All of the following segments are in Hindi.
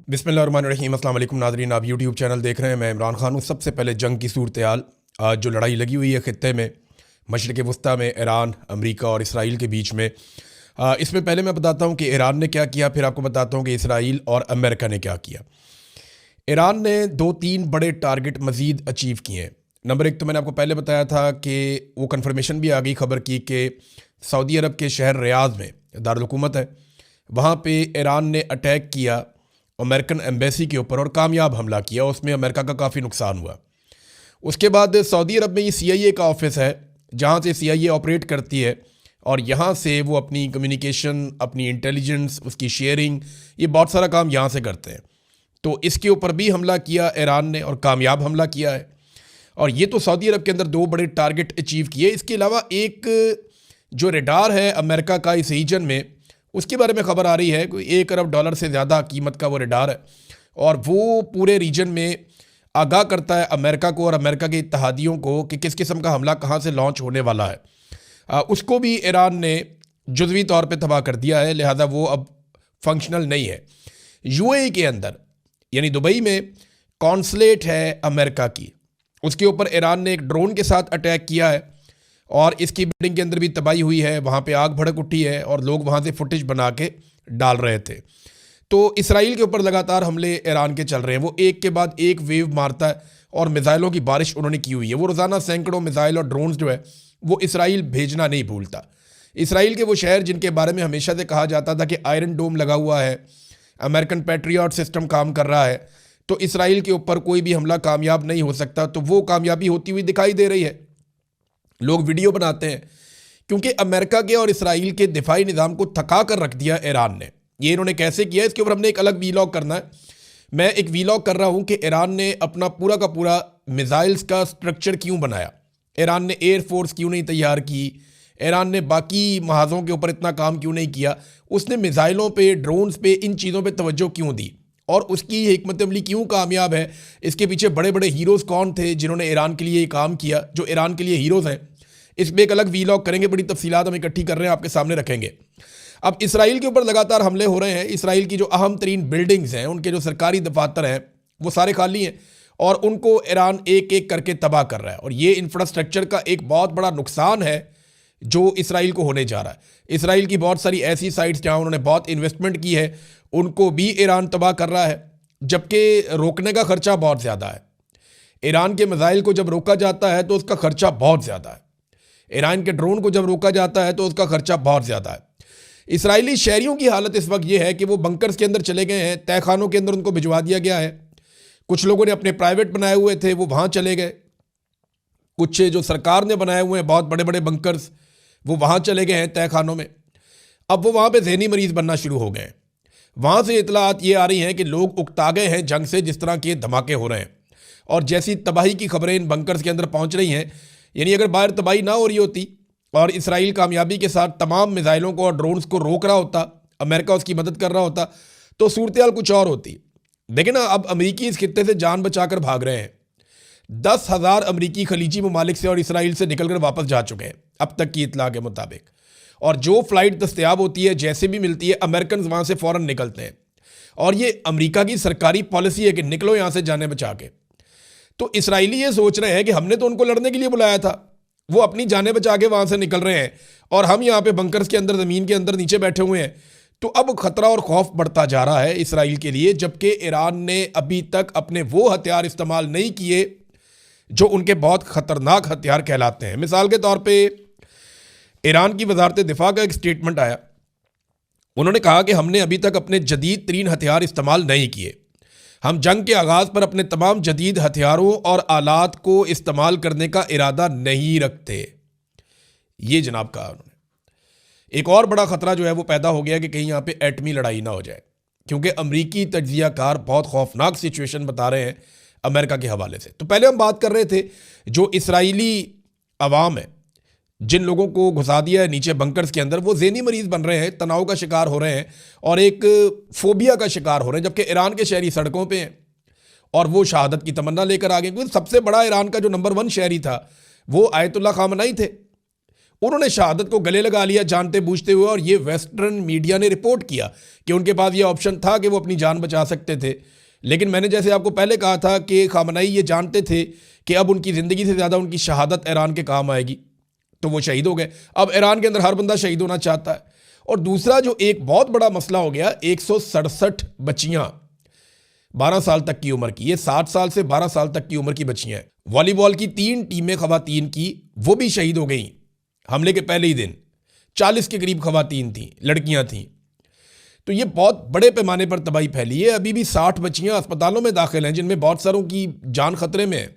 बिस्मिल्लाहिर्रहमानिर्रहीम। अस्सलाम वालेकुम नाज़रीन, आप यूट्यूब चैनल देख रहे हैं। मैं इमरान खान हूँ। सबसे पहले जंग की सूरत हाल, आज जो लड़ाई लगी हुई है ख़ित्ते में मशरिक़ वस्ता में ईरान, अमेरिका और इसराइल के बीच में, इसमें पहले मैं बताता हूँ कि ईरान ने क्या किया, फिर आपको बताता हूँ कि इसराइल और अमेरिका ने क्या किया। ईरान ने 2-3 बड़े टारगेट मज़ीद अचीव किए हैं। नंबर 1 तो मैंने आपको पहले बताया था कि वो कन्फर्मेशन भी आ गई खबर की कि सऊदी अरब के शहर रियाद में दारुल हुकूमत है, वहाँ पे ईरान ने अटैक किया अमेरिकन एम्बेसी के ऊपर और कामयाब हमला किया। उसमें अमेरिका का काफ़ी नुकसान हुआ। उसके बाद सऊदी अरब में ये CIA का ऑफिस है जहाँ से CIA ऑपरेट करती है और यहाँ से वो अपनी कम्युनिकेशन, अपनी इंटेलिजेंस, उसकी शेयरिंग, ये बहुत सारा काम यहाँ से करते हैं। तो इसके ऊपर भी हमला किया ईरान ने और कामयाब हमला किया है। और ये तो सऊदी अरब के अंदर 2 बड़े टारगेट अचीव किए। इसके अलावा एक जो रडार है अमेरिका का इस रीजन में, उसके बारे में ख़बर आ रही है कोई $1 अरब से ज़्यादा कीमत का वो रडार है और वो पूरे रीजन में आगाह करता है अमेरिका को और अमेरिका के इत्तहादियों को कि किस किस्म का हमला कहाँ से लॉन्च होने वाला है। उसको भी ईरान ने जुज़वी तौर पे तबाह कर दिया है, लिहाजा वो अब फंक्शनल नहीं है। UAE के अंदर यानी दुबई में कॉन्सुलेट है अमेरिका की, उसके ऊपर ईरान ने एक ड्रोन के साथ अटैक किया है और इसकी बिल्डिंग के अंदर भी तबाही हुई है। वहाँ पे आग भड़क उठी है और लोग वहाँ से फुटेज बना के डाल रहे थे। तो इसराइल के ऊपर लगातार हमले ईरान के चल रहे हैं। वो एक के बाद एक वेव मारता है और मिसाइलों की बारिश उन्होंने की हुई है। वो रोज़ाना सैकड़ों मिसाइल और ड्रोन्स जो है वो इसराइल भेजना नहीं भूलता। इसराइल के वो शहर जिनके बारे में हमेशा से कहा जाता था कि आयरन डोम लगा हुआ है, अमेरिकन पैट्रियट सिस्टम काम कर रहा है, तो इसराइल के ऊपर कोई भी हमला कामयाब नहीं हो सकता। तो वो कामयाबी होती हुई दिखाई दे रही है। लोग वीडियो बनाते हैं क्योंकि अमेरिका के और इसराइल के दिफाई निज़ाम को थका कर रख दिया ईरान ने। ये इन्होंने कैसे किया, इसके ऊपर हमने एक अलग वीलॉग करना है। मैं एक वीलॉग कर रहा हूँ कि ईरान ने अपना पूरा का पूरा मिसाइल्स का स्ट्रक्चर क्यों बनाया, ईरान ने एयरफोर्स क्यों नहीं तैयार की, ईरान ने बाकी महाज़ों के ऊपर इतना काम क्यों नहीं किया, उसने मिसाइलों पे, ड्रोन्स पे, इन चीज़ों पे तवज्जो क्यों दी और उसकी हिकमत अमली क्यों कामयाब है। इसके पीछे बड़े बड़े हीरोज़ कौन थे जिन्होंने ईरान के लिए ये काम किया, जो ईरान के लिए हीरोज़ हैं। इस पर एक अलग वीलॉग करेंगे, बड़ी तफसीलात हम इकट्ठी कर रहे हैं, आपके सामने रखेंगे। अब इसराइल के ऊपर लगातार हमले हो रहे हैं। इसराइल की जो अहम तरीन बिल्डिंग्स हैं, उनके जो सरकारी दफातर हैं, वो सारे खाली हैं और उनको ईरान एक एक करके तबाह कर रहा है। और ये इंफ्रास्ट्रक्चर का एक बहुत बड़ा नुकसान है जो इसराइल को होने जा रहा है। इसराइल की बहुत सारी ऐसी साइट्स जहाँ उन्होंने बहुत इन्वेस्टमेंट की है, उनको भी ईरान तबाह कर रहा है, जबकि रोकने का खर्चा बहुत ज़्यादा है। ईरान के मिसाइल को जब रोका जाता है तो उसका खर्चा बहुत ज़्यादा है। ईरान के ड्रोन को जब रोका जाता है तो उसका खर्चा बहुत ज़्यादा है। इसराइली शहरियों की हालत इस वक्त ये है कि वो बंकर्स के अंदर चले गए हैं, तहखानों के अंदर उनको भिजवा दिया गया है। कुछ लोगों ने अपने प्राइवेट बनाए हुए थे, वो वहाँ चले गए। कुछ जो सरकार ने बनाए हुए हैं बहुत बड़े बड़े बंकर्स, वो वहाँ चले गए हैं तहखानों में। अब वो वहाँ पर जहनी मरीज़ बनना शुरू हो गए हैं। वहाँ से इतलात ये आ रही हैं कि लोग उकता गए हैं जंग से, जिस तरह के धमाके हो रहे हैं और जैसी तबाही की खबरें इन बंकर्स के अंदर पहुँच रही हैं। यानी अगर बाहर तबाही ना हो रही होती और इसराइल कामयाबी के साथ तमाम मिसाइलों को और ड्रोन्स को रोक रहा होता, अमेरिका उसकी मदद कर रहा होता, तो सूरत हाल कुछ और होती। देखिए ना, अब अमेरिकी इस खित्ते से जान बचाकर भाग रहे हैं। 10,000 अमेरिकी खलीजी ममालिक से और इसराइल से निकलकर वापस जा चुके हैं अब तक की इतला के मुताबिक। और जो फ्लाइट दस्तयाब होती है, जैसे भी मिलती है, अमेरिकन वहाँ से फ़ौरन निकलते हैं। और ये अमेरिका की सरकारी पॉलिसी है कि निकलो यहाँ से जाने बचा के। तो इसराइली ये सोच रहे हैं कि हमने तो उनको लड़ने के लिए बुलाया था, वो अपनी जानें बचा के वहाँ से निकल रहे हैं और हम यहाँ पे बंकर्स के अंदर, ज़मीन के अंदर नीचे बैठे हुए हैं। तो अब ख़तरा और खौफ बढ़ता जा रहा है इसराइल के लिए, जबकि ईरान ने अभी तक अपने वो हथियार इस्तेमाल नहीं किए जो उनके बहुत ख़तरनाक हथियार कहलाते हैं। मिसाल के तौर पर ईरान की वजारत दिफा का एक स्टेटमेंट आया। उन्होंने कहा कि हमने अभी तक अपने जदीद तरीन हथियार इस्तेमाल नहीं किए। हम जंग के आगाज़ पर अपने तमाम जदीद हथियारों और आलात को इस्तेमाल करने का इरादा नहीं रखते। ये जनाब कहा उन्होंने। एक और बड़ा ख़तरा जो है वो पैदा हो गया कि कहीं यहाँ पे एटमी लड़ाई ना हो जाए, क्योंकि अमरीकी तज्ज़ियाकार बहुत खौफनाक सिचुएशन बता रहे हैं अमेरिका के हवाले से। तो पहले हम बात कर रहे थे जो इसराइली अवाम है, जिन लोगों को घुसा दिया है नीचे बंकर्स के अंदर, वो ज़हनी मरीज़ बन रहे हैं, तनाव का शिकार हो रहे हैं और एक फोबिया का शिकार हो रहे हैं। जबकि ईरान के शहरी सड़कों पे हैं और वो शहादत की तमन्ना लेकर आ गए। क्योंकि सबसे बड़ा ईरान का जो नंबर 1 शहरी था वो आयतुल्ला खामनाई थे। उन्होंने शहादत को गले लगा लिया जानते बूझते हुए, और ये वेस्टर्न मीडिया ने रिपोर्ट किया कि उनके पास ये ऑप्शन था कि वो अपनी जान बचा सकते थे। लेकिन मैंने जैसे आपको पहले कहा था कि खामनेई ये जानते थे कि अब उनकी ज़िंदगी से ज़्यादा उनकी शहादत ईरान के काम आएगी, तो वो शहीद हो गए। अब ईरान के अंदर हर बंदा शहीद होना चाहता है। और दूसरा जो एक बहुत बड़ा मसला हो गया, 167 बच्चियाँ 12 साल तक की उम्र की, ये 7 साल से 12 साल तक की उम्र की बच्चियाँ हैं। वॉलीबॉल की 3 टीमें खवातीन की वो भी शहीद हो गई हमले के पहले ही दिन। 40 के करीब खवातीन थीं, लड़कियां थीं। तो ये बहुत बड़े पैमाने पर तबाही फैली है। अभी भी 60 बच्चियां अस्पतालों में दाखिल हैं, जिनमें बहुत सारों की जान खतरे में है।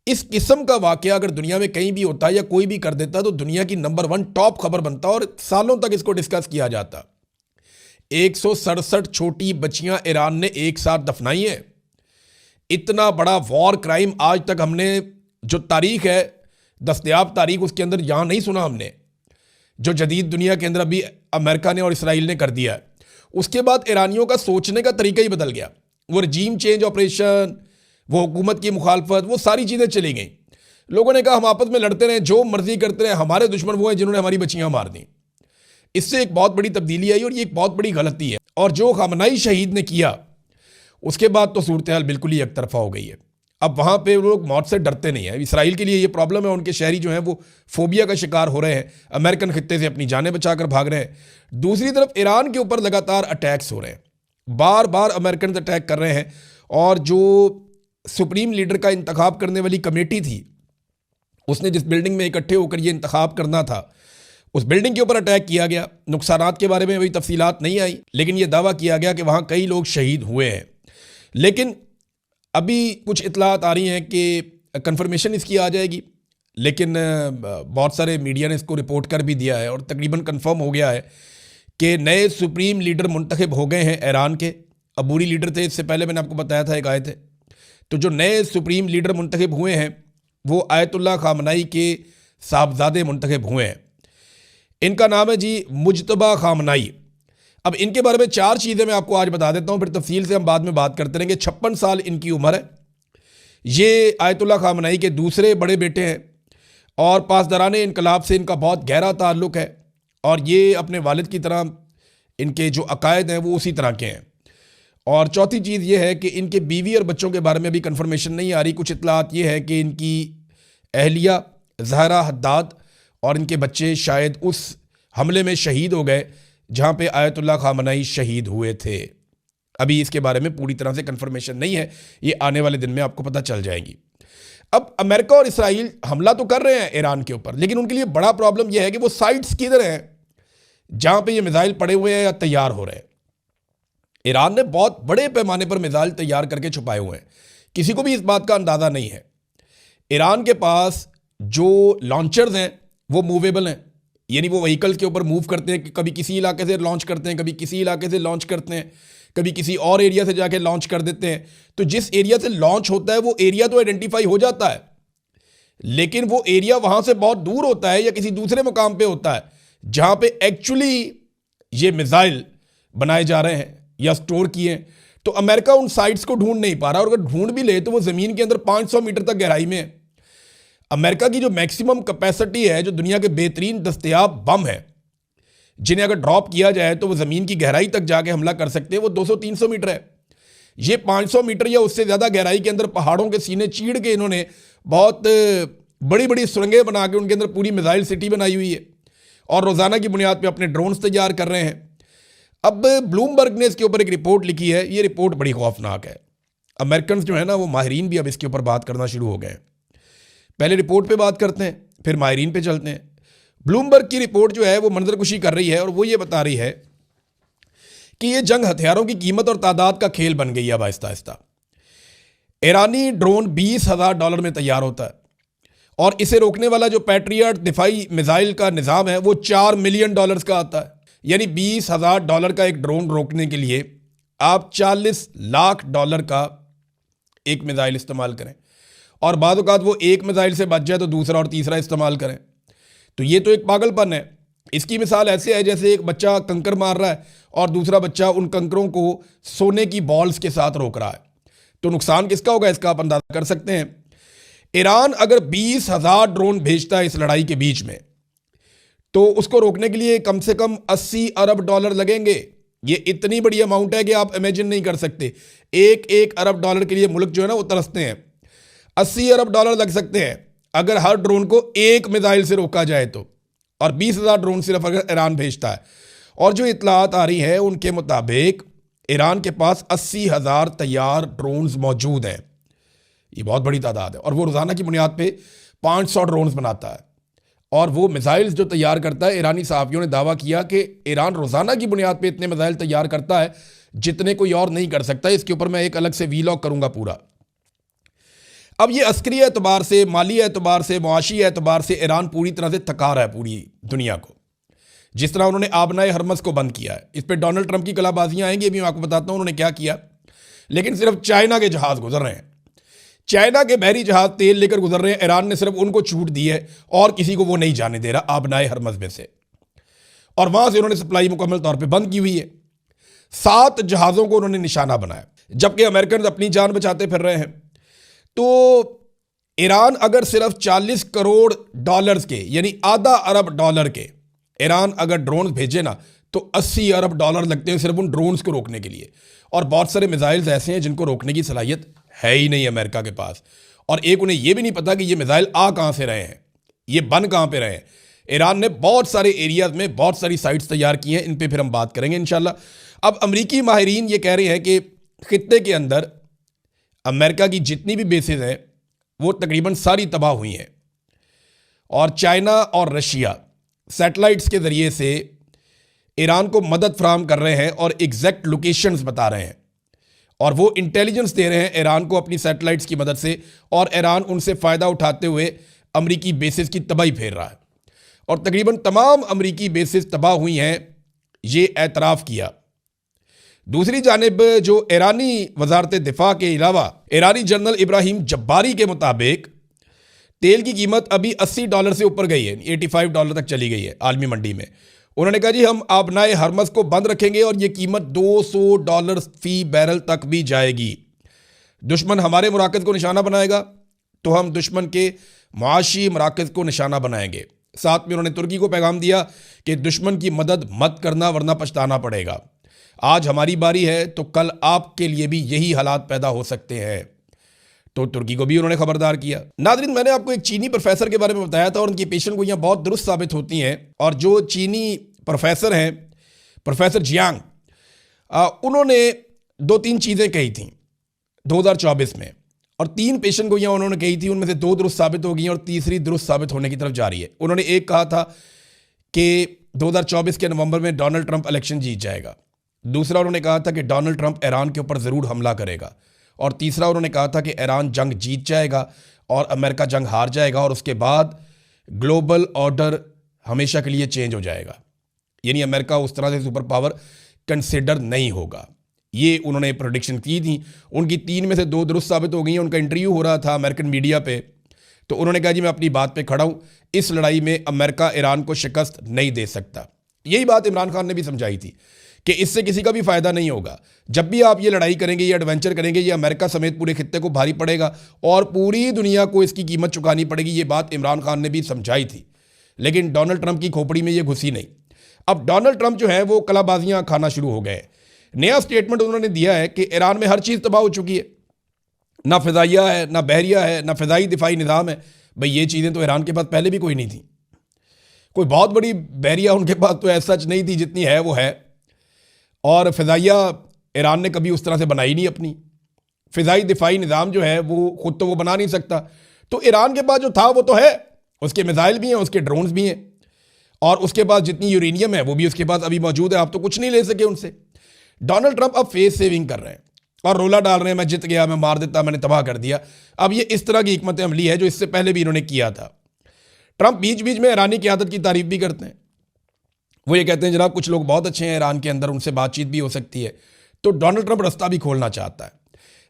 इस किस्म का वाकया अगर दुनिया में कहीं भी होता या कोई भी कर देता तो दुनिया की नंबर 1 टॉप खबर बनता और सालों तक इसको डिस्कस किया जाता। 167 छोटी बच्चियां ईरान ने एक साथ दफनाई हैं। इतना बड़ा वॉर क्राइम आज तक हमने जो तारीख है, दस्तयाब तारीख, उसके अंदर यहाँ नहीं सुना हमने, जो जदीद दुनिया के अंदर अभी अमेरिका ने और इसराइल ने कर दिया है। उसके बाद ईरानियों का सोचने का तरीका ही बदल गया। वो रजीम चेंज ऑपरेशन, वो हुकूमत की मुखालफत, वो सारी चीज़ें चली गई। लोगों ने कहा हम आपस में लड़ते रहें, जो मर्जी करते रहें, हमारे दुश्मन वो हैं जिन्होंने हमारी बच्चियां मार दी। इससे एक बहुत बड़ी तब्दीली आई और ये एक बहुत बड़ी गलती है। और जो खामनेई शहीद ने किया, उसके बाद तो सूरत हाल बिल्कुल ही एक तरफा हो गई है। अब वहाँ पे लोग मौत से डरते नहीं हैं। इसराइल के लिए ये प्रॉब्लम है, उनके शहरी जो हैं वो फोबिया का शिकार हो रहे हैं, अमेरिकन खित्ते से अपनी जानें बचाकर भाग रहे हैं। दूसरी तरफ ईरान के ऊपर लगातार अटैक्स हो रहे हैं, बार बार अमेरिकन अटैक कर रहे हैं। और जो सुप्रीम लीडर का इंतखाब करने वाली कमेटी थी, उसने जिस बिल्डिंग में इकट्ठे होकर ये इंतखाब करना था, उस बिल्डिंग के ऊपर अटैक किया गया। नुकसानात के बारे में अभी तफसीलात नहीं आई, लेकिन ये दावा किया गया कि वहाँ कई लोग शहीद हुए हैं। लेकिन अभी कुछ इतलात आ रही हैं कि कंफर्मेशन इसकी आ जाएगी, लेकिन बहुत सारे मीडिया ने इसको रिपोर्ट कर भी दिया है और तकरीबन कंफर्म हो गया है कि नए सुप्रीम लीडर मुंतखब हो गए हैं ईरान के। अबूरी लीडर थे, इससे पहले मैंने आपको बताया था, एक आए थे। तो जो नए सुप्रीम लीडर मुंतखब हुए हैं वो आयतुल्लाह खामनेई के साहबजादे मुंतखब हुए हैं। इनका नाम है जी मुज्तबा खामनेई। अब इनके बारे में 4 चीज़ें मैं आपको आज बता देता हूँ, फिर तफसील से हम बाद में बात करते रहेंगे। 56 साल इनकी उम्र है। ये आयतुल्लाह खामनेई के दूसरे बड़े बेटे हैं और पासदाराने इनकलाब से इनका बहुत गहरा ताल्लुक़ है। और ये अपने वालिद की तरह, इनके जो अकायद हैं वो उसी तरह के हैं। और चौथी चीज़ ये है कि इनके बीवी और बच्चों के बारे में भी कंफर्मेशन नहीं आ रही। कुछ इतलात ये है कि इनकी अहलिया ज़हरा हद्दाद और इनके बच्चे शायद उस हमले में शहीद हो गए जहाँ पे आयतुल्लाह खामनेई शहीद हुए थे। अभी इसके बारे में पूरी तरह से कंफर्मेशन नहीं है, ये आने वाले दिन में आपको पता चल जाएगी। अब अमेरिका और इसराइल हमला तो कर रहे हैं ईरान के ऊपर, लेकिन उनके लिए बड़ा प्रॉब्लम यह है कि वो साइट्स किधर हैं जहाँ पे ये मिसाइल पड़े हुए हैं या तैयार हो रहे हैं। ईरान ने बहुत बड़े पैमाने पर मिसाइल तैयार करके छुपाए हुए हैं, किसी को भी इस बात का अंदाज़ा नहीं है। ईरान के पास जो लॉन्चर्स हैं वो मूवेबल हैं, यानी वो व्हीकल्स के ऊपर मूव करते हैं कि कभी किसी इलाके से लॉन्च करते हैं, कभी किसी इलाके से लॉन्च करते हैं, कभी किसी और एरिया से जाके लॉन्च कर देते हैं। तो जिस एरिया से लॉन्च होता है वो एरिया तो आइडेंटिफाई हो जाता है, लेकिन वो एरिया वहाँ से बहुत दूर होता है या किसी दूसरे मुकाम पे होता है जहाँ पे एक्चुअली ये मिसाइल बनाए जा रहे हैं या स्टोर किए हैं। तो अमेरिका उन साइट्स को ढूंढ नहीं पा रहा, और अगर ढूंढ भी ले तो वो ज़मीन के अंदर 500 मीटर तक गहराई में है। अमेरिका की जो मैक्सिमम कैपेसिटी है, जो दुनिया के बेहतरीन दस्तयाब बम है, जिन्हें अगर ड्रॉप किया जाए तो वो ज़मीन की गहराई तक जाके हमला कर सकते हैं, वो 200-300 मीटर है। ये 500 मीटर या उससे ज़्यादा गहराई के अंदर पहाड़ों के सीने चीड़ के इन्होंने बहुत बड़ी बड़ी सुरंगें बना के उनके अंदर पूरी मिसाइल सिटी बनाई हुई है और रोज़ाना की बुनियाद पर अपने ड्रोन्स तैयार कर रहे हैं। अब ब्लूमबर्ग ने इसके ऊपर एक रिपोर्ट लिखी है, ये रिपोर्ट बड़ी खौफनाक है। अमेरिकन जो है ना, वो माहिरीन भी अब इसके ऊपर बात करना शुरू हो गए हैं। पहले रिपोर्ट पे बात करते हैं, फिर माहिरीन पे चलते हैं। ब्लूमबर्ग की रिपोर्ट जो है वो मंजरकुशी कर रही है और वो ये बता रही है कि ये जंग हथियारों की कीमत और तादाद का खेल बन गई है अब आहिस्ता आहिस्ता। ईरानी ड्रोन $20,000 में तैयार होता है और इसे रोकने वाला जो पैट्रियट दिफाई मिसाइल का निज़ाम है वो $4 मिलियन का आता है। यानी $20,000 का एक ड्रोन रोकने के लिए आप $40 लाख का एक मिसाइल इस्तेमाल करें, और बाद औक़ात वो एक मिसाइल से बच जाए तो दूसरा और तीसरा इस्तेमाल करें। तो ये तो एक पागलपन है। इसकी मिसाल ऐसे है जैसे एक बच्चा कंकर मार रहा है और दूसरा बच्चा उन कंकरों को सोने की बॉल्स के साथ रोक रहा है। तो नुकसान किसका होगा इसका आप अंदाजा कर सकते हैं। ईरान अगर 20,000 ड्रोन भेजता है इस लड़ाई के बीच में, तो उसको रोकने के लिए कम से कम 80 अरब डॉलर लगेंगे। ये इतनी बड़ी अमाउंट है कि आप इमेजिन नहीं कर सकते। एक एक अरब डॉलर के लिए मुल्क जो है ना वो तरसते हैं। 80 अरब डॉलर लग सकते हैं अगर हर ड्रोन को एक मिसाइल से रोका जाए तो, और 20,000 ड्रोन सिर्फ अगर ईरान भेजता है। और जो इतलात आ रही है उनके मुताबिक ईरान के पास 80,000 तैयार ड्रोन्स मौजूद हैं। ये बहुत बड़ी तादाद है। और वो रोज़ाना की बुनियाद पे 500 ड्रोन्स बनाता है। और वो मिसाइल्स जो तैयार करता है, ईरानी सहाफ़ियों ने दावा किया कि ईरान रोज़ाना की बुनियाद पे इतने मिसाइल तैयार करता है जितने कोई और नहीं कर सकता। इसके ऊपर मैं एक अलग से वीलॉग करूँगा पूरा। अब ये अस्करी एतबार से, माली एतबार से, मुआशी एतबार से ईरान पूरी तरह से थका रहा है पूरी दुनिया को। जिस तरह उन्होंने आबनाए हरमस को बंद किया है, इस पर डोनाल्ड ट्रंप की कलाबाजियाँ आएंगी, अभी मैं आपको बताता हूँ उन्होंने क्या किया। लेकिन सिर्फ चाइना के जहाज़ गुजर रहे हैं, चाइना के बहरी जहाज तेल लेकर गुजर रहे हैं। ईरान ने सिर्फ उनको छूट दी है और किसी को वो नहीं जाने दे रहा आबनाए हरमस में से, और वहां से उन्होंने सप्लाई मुकम्मल तौर पे बंद की हुई है। 7 जहाज़ों को उन्होंने निशाना बनाया, जबकि अमेरिकन अपनी जान बचाते फिर रहे हैं। तो ईरान अगर सिर्फ 40 करोड़ डॉलर्स के, यानी आधा अरब डॉलर के ईरान अगर ड्रोन भेजे ना, तो 80 अरब डॉलर लगते हैं सिर्फ उन ड्रोन्स को रोकने के लिए। और बहुत सारे मिसाइल्स ऐसे हैं जिनको रोकने की सलाहियत है ही नहीं अमेरिका के पास। और एक उन्हें यह भी नहीं पता कि ये मिसाइल आ कहां से रहे हैं, ये बन कहां पे रहे हैं। ईरान ने बहुत सारे एरियाज में बहुत सारी साइट्स तैयार की हैं, इन पे फिर हम बात करेंगे इंशाल्लाह। अब अमरीकी माहिरीन ये कह रहे हैं कि खित्ते के अंदर अमेरिका की जितनी भी बेसेस हैं वो तकरीबन सारी तबाह हुई हैं, और चाइना और रशिया सैटेलाइट्स के ज़रिए से ईरान को मदद फराहम कर रहे हैं और एग्जैक्ट लोकेशंस बता रहे हैं, और वो इंटेलिजेंस दे रहे हैं ईरान को अपनी सैटेलाइट्स की मदद से, और ईरान उनसे फ़ायदा उठाते हुए अमरीकी बेसिस की तबाही फेर रहा है। और तकरीबन तमाम अमरीकी बेसिस तबाह हुई हैं, ये एतराफ़ किया। दूसरी जानिब जो ईरानी वजारत दिफा के अलावा ईरानी जनरल इब्राहिम जब्बारी के मुताबिक तेल की कीमत अभी $80 से ऊपर गई है, $85 तक चली गई है आलमी मंडी में। उन्होंने कहा जी हम आबनाए हरमस को बंद रखेंगे और ये कीमत $200 फी बैरल तक भी जाएगी। दुश्मन हमारे मराकज़ को निशाना बनाएगा तो हम दुश्मन के मुआशी मराकज़ को निशाना बनाएंगे। साथ में उन्होंने तुर्की को पैगाम दिया कि दुश्मन की मदद मत करना वरना पछताना पड़ेगा। आज हमारी बारी है तो कल आपके लिए भी यही हालात पैदा हो सकते हैं। तो तुर्की को भी उन्होंने खबरदार किया। नाज़रीन, मैंने आपको एक चीनी प्रोफेसर के बारे में बताया था और उनकी पेशन गोइयाँ बहुत दुरुस्त साबित होती हैं। और जो चीनी प्रोफेसर हैं, प्रोफेसर जियांग, उन्होंने 2-3 चीज़ें कही थी 2024 में, और 3 पेशन गोइयाँ उन्होंने कही थी, उनमें से 2 दुरुस्त साबित हो गई और तीसरी दुरुस्त साबित होने की तरफ जा रही है। उन्होंने एक कहा था कि 2024 के नवंबर में डोनाल्ड ट्रंप इलेक्शन जीत जाएगा। दूसरा उन्होंने कहा था कि डोनाल्ड ट्रंप ईरान के ऊपर ज़रूर हमला करेगा। और तीसरा उन्होंने कहा था कि ईरान जंग जीत जाएगा और अमेरिका जंग हार जाएगा, और उसके बाद ग्लोबल ऑर्डर हमेशा के लिए चेंज हो जाएगा, यानी अमेरिका उस तरह से सुपर पावर कंसिडर नहीं होगा। ये उन्होंने प्रेडिक्शन की थी। उनकी 3 में से 2 दुरुस्त साबित हो गई हैं। उनका इंटरव्यू हो रहा था अमेरिकन मीडिया पे, तो उन्होंने कहा जी मैं अपनी बात पे खड़ा हूँ, इस लड़ाई में अमेरिका ईरान को शिकस्त नहीं दे सकता। यही बात इमरान खान ने भी समझाई थी कि इससे किसी का भी फ़ायदा नहीं होगा। जब भी आप ये लड़ाई करेंगे, ये एडवेंचर करेंगे, ये अमेरिका समेत पूरे खित्ते को भारी पड़ेगा और पूरी दुनिया को इसकी कीमत चुकानी पड़ेगी। ये बात इमरान खान ने भी समझाई थी, लेकिन डोनाल्ड ट्रंप की खोपड़ी में ये घुसी नहीं। अब डोनाल्ड ट्रंप जो है वो कलाबाजियाँ खाना शुरू हो गए। नया स्टेटमेंट उन्होंने दिया है कि ईरान में हर चीज़ तबाह हो चुकी है, ना फ़िज़ाइया है, ना बहरिया है, ना फ़िज़ाई दिफाई निज़ाम है। भाई ये चीज़ें तो ईरान के पास पहले भी कोई नहीं थी। कोई बहुत बड़ी बहरिया उनके पास तो ऐसा सच नहीं थी, जितनी है वो है। और फ़िज़ाइया ईरान ने कभी उस तरह से बनाई नहीं अपनी। फ़िज़ाई दिफाई निज़ाम जो है वो ख़ुद तो वो बना नहीं सकता। तो ईरान के पास जो था वो तो है, उसके मिसाइल भी हैं, उसके ड्रोन्स भी हैं, और उसके पास जितनी यूरेनियम है वो भी उसके पास अभी मौजूद है। आप तो कुछ नहीं ले सके उनसे। डोनाल्ड ट्रंप अब फेस सेविंग कर रहे हैं और रोला डाल रहे हैं, मैं जित गया, मैं मार देता, मैंने तबाह कर दिया। अब ये इस तरह की हिकमत अमली है जो इससे पहले भी इन्होंने किया था। ट्रंप बीच बीच में ईरानी क़यादत की तारीफ भी करते हैं। वो ये कहते हैं जनाब कुछ लोग बहुत अच्छे हैं ईरान के अंदर, उनसे बातचीत भी हो सकती है। तो डोनाल्ड ट्रंप रास्ता भी खोलना चाहता है।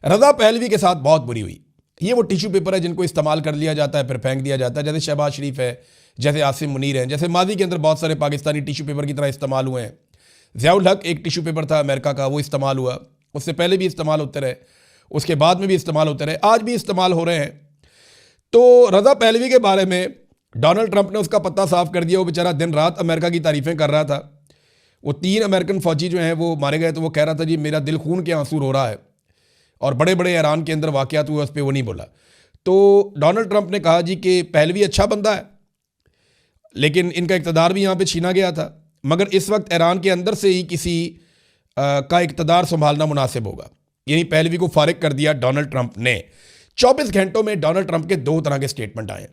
रज़ा पहलवी के साथ बहुत बुरी हुई। ये वो टिश्यू पेपर है जिनको इस्तेमाल कर लिया जाता है फिर फेंक दिया जाता है, जैसे शहबाज शरीफ है, जैसे आसिम मुनीर हैं, जैसे माजी के अंदर बहुत सारे पाकिस्तानी टिश्यू पेपर की तरह इस्तेमाल हुए हैं। ज़ियाउल हक एक टिश्यू पेपर था अमेरिका का, वो इस्तेमाल हुआ, उससे पहले भी इस्तेमाल होते रहे, उसके बाद में भी इस्तेमाल होते रहे, आज भी इस्तेमाल हो रहे हैं। तो रज़ा पहलवी के बारे में डोनाल्ड ट्रंप ने उसका पत्ता साफ कर दिया। वो बेचारा दिन रात अमेरिका की तारीफें कर रहा था। वो 3 अमेरिकन फौजी जो हैं वो मारे गए, तो वो कह रहा था जी मेरा दिल खून के आंसू रो रहा है, और बड़े बड़े ईरान के अंदर वाक़यात हुए उस पर वो नहीं बोला। तो डोनाल्ड ट्रंप ने कहा जी कि पहलवी अच्छा बंदा है, लेकिन इनका इक़्तिदार भी यहाँ पे छीना गया था, मगर इस वक्त ईरान के अंदर से ही किसी का इक़्तिदार संभालना मुनासिब होगा। यानी पहलवी को फारिग कर दिया डोनाल्ड ट्रंप ने। 24 घंटों में डोनाल्ड ट्रंप के 2 तरह के स्टेटमेंट आए।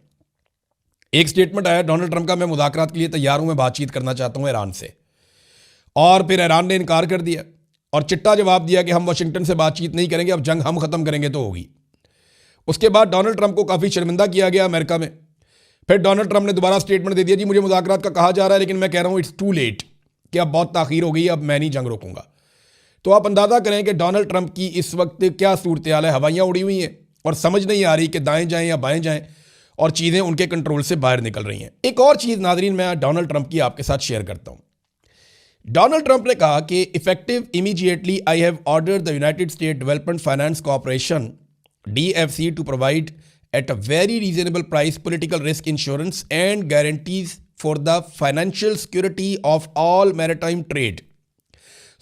एक स्टेटमेंट आया डोनाल्ड ट्रंप का, मैं मुज़ाकरात के लिए तैयार हूं, मैं बातचीत करना चाहता हूं ईरान से, और फिर ईरान ने इनकार कर दिया और चिट्टा जवाब दिया कि हम वाशिंगटन से बातचीत नहीं करेंगे, अब जंग हम ख़त्म करेंगे तो होगी। उसके बाद डोनाल्ड ट्रंप को काफ़ी शर्मिंदा किया गया अमेरिका में। फिर डोनाल्ड ट्रंप ने दोबारा स्टेटमेंट दे दिया जी मुझे मुज़ाकरात का कहा जा रहा है, लेकिन मैं कह रहा हूं इट्स टू लेट, कि अब बहुत ताख़ीर हो गई, अब मैं नहीं जंग रोकूंगा। तो आप अंदाज़ा करें कि डोनाल्ड ट्रंप की इस वक्त क्या सूरत हाल है। हवाइयाँ उड़ी हुई हैं और समझ नहीं आ रही कि दाएं जाएं या बाएं जाएं, और चीज़ें उनके कंट्रोल से बाहर निकल रही हैं। एक और चीज़ नाज़रीन मैं डोनाल्ड ट्रंप की आपके साथ शेयर करता हूं। डोनाल्ड ट्रंप ने कहा कि effective immediately I have ordered the United State Development Finance Corporation DFC to provide at a very reasonable price political risk insurance and guarantees for the financial security of all maritime trade,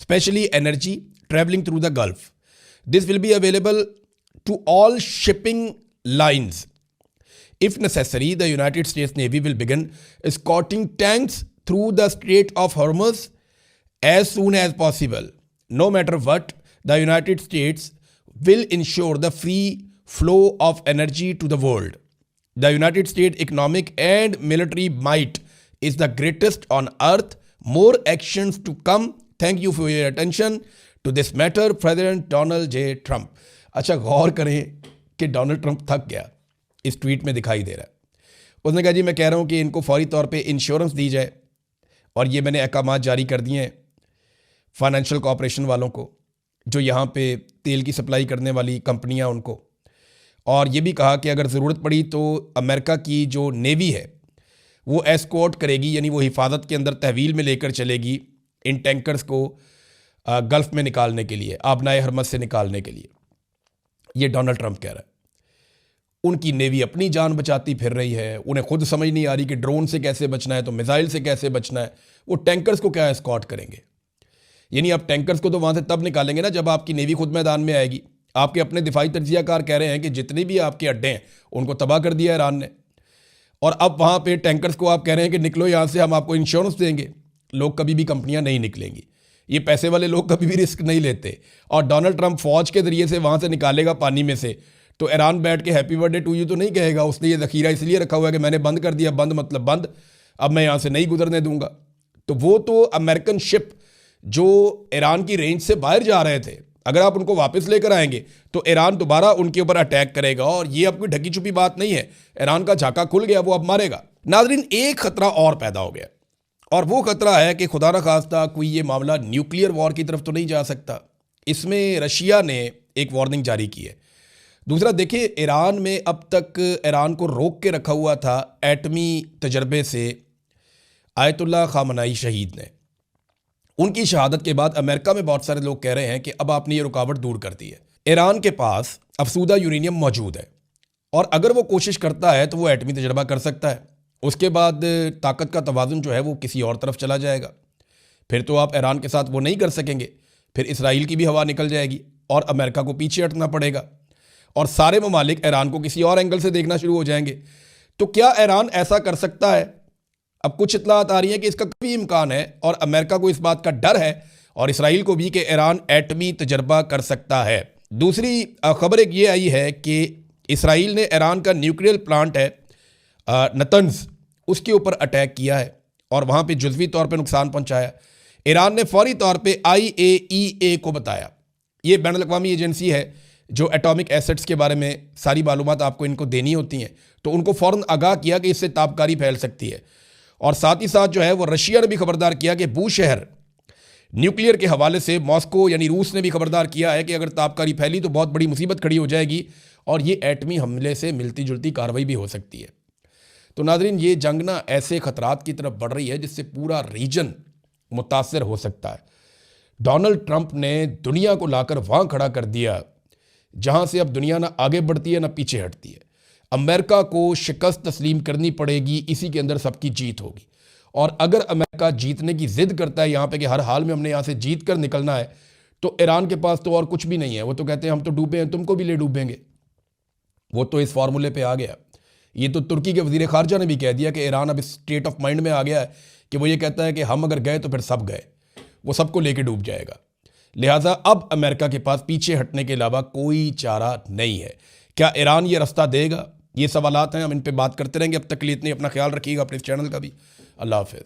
especially energy traveling through the Gulf. This will be available to all shipping lines. If necessary, the United States Navy will begin escorting tanks through the Strait of Hormuz as soon as possible. No matter what, the United States will ensure the free flow of energy to the world. The United States economic and military might is the greatest on earth. More actions to come. Thank you for your attention to this matter, President Donald J. Trump. अच्छा, गौर करें कि डोनाल्ड ट्रंप थक गया, इस ट्वीट में दिखाई दे रहा है। उसने कहा जी मैं कह रहा हूँ कि इनको फौरी तौर पे इंश्योरेंस दी जाए, और ये मैंने अहकामात जारी कर दिए हैं फाइनेंशियल कॉर्पोरेशन वालों को, जो यहाँ पे तेल की सप्लाई करने वाली कंपनियाँ उनको, और ये भी कहा कि अगर ज़रूरत पड़ी तो अमेरिका की जो नेवी है वो एस्कॉर्ट करेगी, यानी वो हिफाजत के अंदर तहवील में लेकर चलेगी इन टैंकर्स को गल्फ में निकालने के लिए, आबनाए हरमज से निकालने के लिए। ये डोनाल्ड ट्रंप कह रहा है। उनकी नेवी अपनी जान बचाती फिर रही है, उन्हें खुद समझ नहीं आ रही कि ड्रोन से कैसे बचना है, तो मिसाइल से कैसे बचना है। वो टैंकर्स को क्या एस्कॉर्ट करेंगे? यानी आप टैंकर्स को तो वहाँ से तब निकालेंगे ना जब आपकी नेवी खुद मैदान में आएगी। आपके अपने दिफाई तजियाकार कह रहे हैं कि जितने भी आपके अड्डे हैं उनको तबाह कर दिया ईरान ने, और अब वहाँ पे टैंकर्स को आप कह रहे हैं कि निकलो यहाँ से, हम आपको इंश्योरेंस देंगे। लोग कभी भी, कंपनियां नहीं निकलेंगी, ये पैसे वाले लोग कभी भी रिस्क नहीं लेते। और डोनाल्ड ट्रंप फौज के जरिए से वहाँ से निकालेगा पानी में से, तो ईरान बैठ के हैप्पी बर्थडे टू यू तो नहीं कहेगा। उसने ये ज़खीरा इसलिए रखा हुआ है कि मैंने बंद कर दिया, बंद मतलब बंद, अब मैं यहाँ से नहीं गुजरने दूंगा। तो वो तो अमेरिकन शिप जो ईरान की रेंज से बाहर जा रहे थे, अगर आप उनको वापस लेकर आएंगे तो ईरान दोबारा उनके ऊपर अटैक करेगा, और ये अब कोई ढकी छुपी बात नहीं है। ईरान का झाका खुल गया, वो अब मारेगा। नाज़रीन, एक खतरा और पैदा हो गया, और वो खतरा है कि खुदा न खास्ता कोई ये मामला न्यूक्लियर वॉर की तरफ तो नहीं जा सकता। इसमें रशिया ने एक वार्निंग जारी की है। दूसरा, देखिए ईरान में अब तक ईरान को रोक के रखा हुआ था एटमी तजर्बे से आयतुल्लाह खामनाई शहीद ने। उनकी शहादत के बाद अमेरिका में बहुत सारे लोग कह रहे हैं कि अब आपने ये रुकावट दूर कर दी है। ईरान के पास अफसूदा यूरेनियम मौजूद है, और अगर वो कोशिश करता है तो वो एटमी तजर्बा कर सकता है। उसके बाद ताकत का तवाज़ुन जो है वो किसी और तरफ चला जाएगा। फिर तो आप ईरान के साथ वो नहीं कर सकेंगे, फिर इसराइल की भी हवा निकल जाएगी और अमेरिका को पीछे हटना पड़ेगा, और सारे ममालिक ईरान को किसी और एंगल से देखना शुरू हो जाएंगे। तो क्या ईरान ऐसा कर सकता है? अब कुछ इत्तलात आ रही हैं कि इसका काफ़ी इम्कान है, और अमेरिका को इस बात का डर है, और इसराइल को भी, कि ईरान एटमी तजर्बा कर सकता है। दूसरी खबर एक ये आई है कि इसराइल ने ईरान का न्यूक्लियर प्लांट है नतंज, उसके ऊपर अटैक किया है और वहाँ पे जुज़वी तौर पे नुकसान पहुँचाया। ईरान ने फौरी तौर पे IAEA को बताया। ये बैनुल अक़वामी एजेंसी है जो एटॉमिक एसेट्स के बारे में सारी मालूमात आपको इनको देनी होती हैं, तो उनको फ़ौरन आगाह किया कि इससे ताबकारी फैल सकती है। और साथ ही साथ जो है वो रशिया ने भी खबरदार किया कि बूशहर न्यूक्लियर के हवाले से मॉस्को यानी रूस ने भी खबरदार किया है कि अगर ताबकारी फैली तो बहुत बड़ी मुसीबत खड़ी हो जाएगी, और ये एटमी हमले से मिलती जुलती कार्रवाई भी हो सकती है। तो नाज़रीन, ये जंग ना ऐसे ख़तरात की तरफ बढ़ रही है जिससे पूरा रीजन मुतासर हो सकता है। डोनाल्ड ट्रंप ने दुनिया को लाकर वहाँ खड़ा कर दिया जहाँ से अब दुनिया ना आगे बढ़ती है ना पीछे हटती है। अमेरिका को शिकस्त तस्लीम करनी पड़ेगी, इसी के अंदर सबकी जीत होगी। और अगर अमेरिका जीतने की जिद करता है यहाँ पे कि हर हाल में हमने यहाँ से जीत कर निकलना है, तो ईरान के पास तो और कुछ भी नहीं है। वो तो कहते हैं हम तो डूबे हैं, तुमको भी ले डूबेंगे। वो तो इस फार्मूले पे आ गया। ये तो तुर्की के वजीर खारजा ने भी कह दिया कि ईरान अब इस स्टेट ऑफ माइंड में आ गया है कि वो ये कहता है कि हम अगर गए तो फिर सब गए, वो सबको लेके डूब जाएगा। लिहाजा अब अमेरिका के पास पीछे हटने के अलावा कोई चारा नहीं है। क्या ईरान ये रास्ता देगा? ये सवालात हैं, हम इन पे बात करते रहेंगे। अब तक के लिए इतने, अपना ख्याल रखिएगा, अपने इस चैनल का भी। अल्लाह हाफिज़।